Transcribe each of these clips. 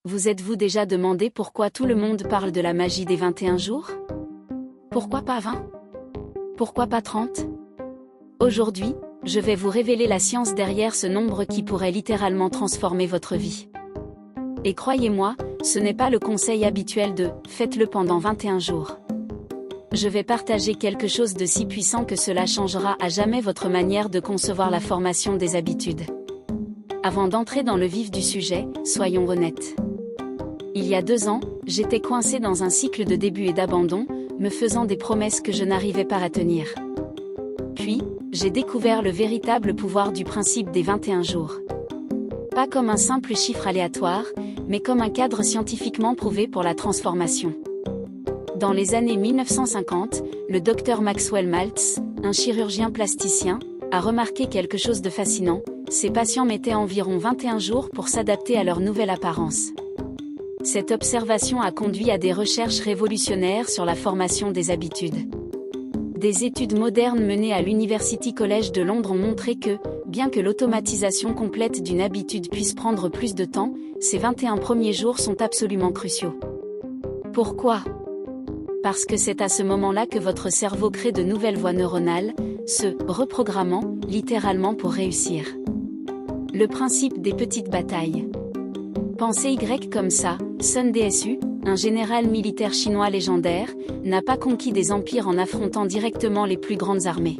Vous êtes-vous déjà demandé pourquoi tout le monde parle de la magie des 21 jours? Pourquoi pas 20? Pourquoi pas 30? Aujourd'hui, je vais vous révéler la science derrière ce nombre qui pourrait littéralement transformer votre vie. Et croyez-moi, ce n'est pas le conseil habituel de « faites-le pendant 21 jours ». Je vais partager quelque chose de si puissant que cela changera à jamais votre manière de concevoir la formation des habitudes. Avant d'entrer dans le vif du sujet, soyons honnêtes. Il y a 2 ans, j'étais coincée dans un cycle de début et d'abandon, me faisant des promesses que je n'arrivais pas à tenir. Puis, j'ai découvert le véritable pouvoir du principe des 21 jours. Pas comme un simple chiffre aléatoire, mais comme un cadre scientifiquement prouvé pour la transformation. Dans les années 1950, le docteur Maxwell Maltz, un chirurgien plasticien, a remarqué quelque chose de fascinant: ses patients mettaient environ 21 jours pour s'adapter à leur nouvelle apparence. Cette observation a conduit à des recherches révolutionnaires sur la formation des habitudes. Des études modernes menées à l'University College de Londres ont montré que, bien que l'automatisation complète d'une habitude puisse prendre plus de temps, ces 21 premiers jours sont absolument cruciaux. Pourquoi? Parce que c'est à ce moment-là que votre cerveau crée de nouvelles voies neuronales, se reprogrammant, littéralement pour réussir. Le principe des petites batailles. Pensez Y comme ça, Sun Tzu, un général militaire chinois légendaire, n'a pas conquis des empires en affrontant directement les plus grandes armées.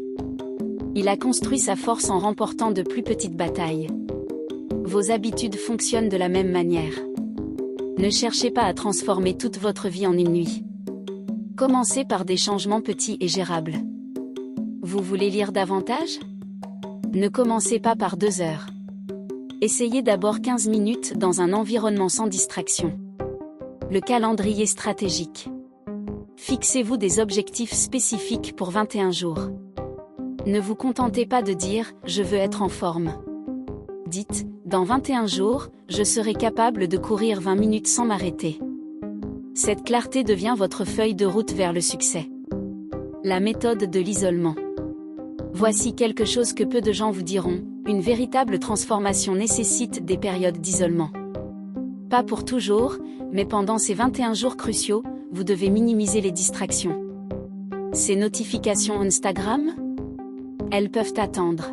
Il a construit sa force en remportant de plus petites batailles. Vos habitudes fonctionnent de la même manière. Ne cherchez pas à transformer toute votre vie en une nuit. Commencez par des changements petits et gérables. Vous voulez lire davantage? Ne commencez pas par 2 heures. Essayez d'abord 15 minutes dans un environnement sans distraction. Le calendrier stratégique. Fixez-vous des objectifs spécifiques pour 21 jours. Ne vous contentez pas de dire « je veux être en forme ». Dites « dans 21 jours, je serai capable de courir 20 minutes sans m'arrêter ». Cette clarté devient votre feuille de route vers le succès. La méthode de l'isolement. Voici quelque chose que peu de gens vous diront: une véritable transformation nécessite des périodes d'isolement. Pas pour toujours, mais pendant ces 21 jours cruciaux, vous devez minimiser les distractions. Ces notifications Instagram? Elles peuvent attendre.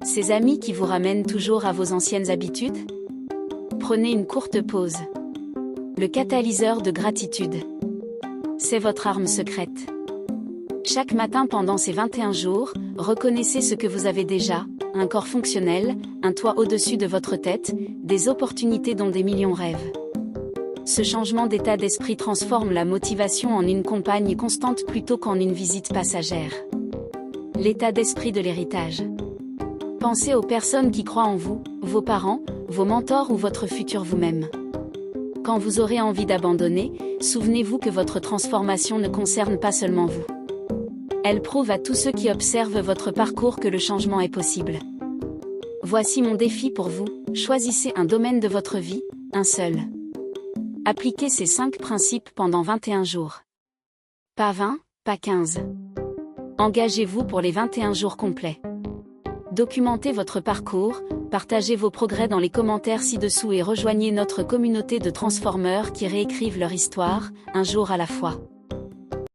Ces amis qui vous ramènent toujours à vos anciennes habitudes? Prenez une courte pause. Le catalyseur de gratitude. C'est votre arme secrète. Chaque matin pendant ces 21 jours, reconnaissez ce que vous avez déjà: un corps fonctionnel, un toit au-dessus de votre tête, des opportunités dont des millions rêvent. Ce changement d'état d'esprit transforme la motivation en une compagne constante plutôt qu'en une visite passagère. L'état d'esprit de l'héritage. Pensez aux personnes qui croient en vous, vos parents, vos mentors ou votre futur vous-même. Quand vous aurez envie d'abandonner, souvenez-vous que votre transformation ne concerne pas seulement vous. Elle prouve à tous ceux qui observent votre parcours que le changement est possible. Voici mon défi pour vous: choisissez un domaine de votre vie, un seul. Appliquez ces 5 principes pendant 21 jours. Pas 20, pas 15. Engagez-vous pour les 21 jours complets. Documentez votre parcours, partagez vos progrès dans les commentaires ci-dessous et rejoignez notre communauté de transformeurs qui réécrivent leur histoire, un jour à la fois.